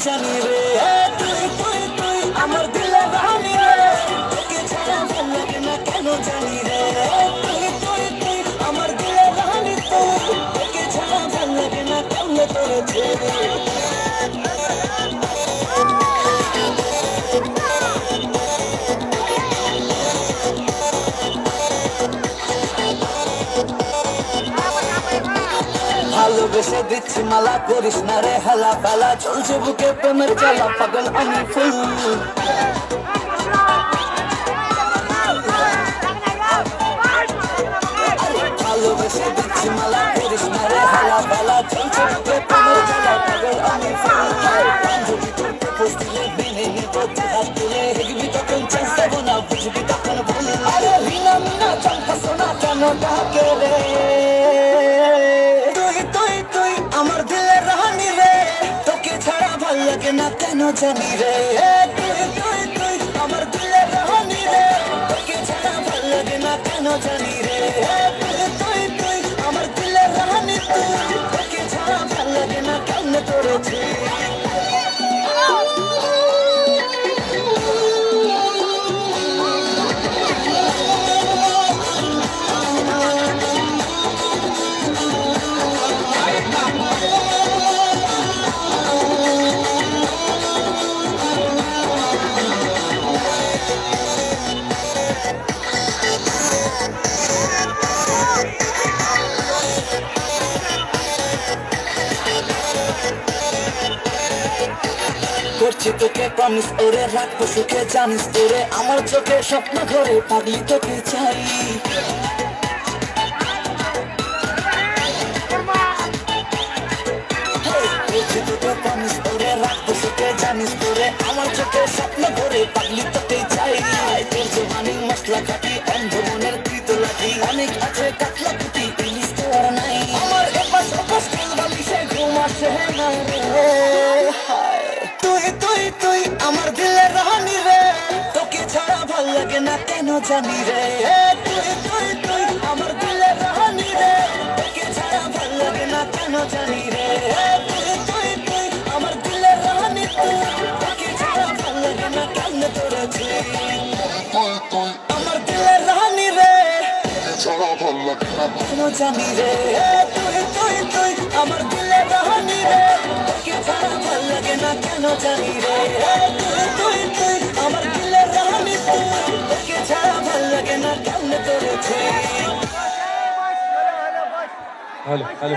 জানি রে, তুই তুই তুই আমার দিলের রানী রে, তোকে ছাড়া ভাল লাগে না কেন জানি রে, তুই তুই তুই আমার দিলের রানী, তুই তোকে ছাড়া ভাল লাগে না কেমনে তোরে ছেড়ে। ভালোবেসে দিচ্ছি মালা, করিস না রে হেলা ফেলা, চলছে বুকে প্রেমের জ্বালা, পাগল আমি ফুল। ভালোবেসে দিচ্ছি মালা, করিস না রে হেলা ফেলা, চলছে বুকে প্রেমের জ্বালা, পাগল আমি ফুল। বান্ধবী করতে বসলে মেনে নিব হাত তুলে, হেগবি তখন চান্স দেবো না, বুঝবি তখন ভুল। আরে রিনা মিনা চম্পা সোনা কেন ডাকে রে, আমার দিলের রানী রে, তোকে ছাড়া ভাল লাগে না কেন জানি রে, তুই তুই তুই আমার দিলের রানী রে, তোকে ছাড়া ভাল লাগে না কেন জানি রে, তুই তুই তুই আমার দিলের রানী, তুই তোকে ছাড়া ভাল লাগে না কেন করেছি। করছি তোকে প্রমিস ওরে, রাখবো সুখে জানিস তোরে, আমার চোখে স্বপ্ন ধরে পাগলি তোকে চাই। করছি তোকে প্রমিস ওরে, রাখবো সুখে জানিস তোরে, আমার চোখে স্বপ্ন ধরে পাগলি তোকে চাই। তোর জবানি মশলা খাটি, অন্ধ মনের কৃত লাঠি, অনেক আছে কাতলা কুটি, ইলিশ তো আর নাই। আমার এপাশ ওপাশ খেল বালিশে ঘুম আসে না রে, তুই তুই তুই আমার দিলের রানী রে, তোকে ছাড়া ভাল লাগে না কেন জানি রে, তুই তুই তুই আমার দিলের রানী রে, তোকে ছাড়া ভাল লাগে না কেন জানি রে, তুই তুই তুই আমার দিলের রানী, তুই তোকে ছাড়া ভাল লাগে না কেন করেছি। আমার দিলের রানী রে, ছাড়া ভাল লাগে না কেন জানি রে, তুই তুই তুই আমার দিলের রানী রে, তোকে ছাড়া ভাল লাগে না কেন জানি রে, তুই তুই তুই আমার দিলের রানী, তুই তোকে ছাড়া ভাল লাগে না কেন করেছি। Hello hello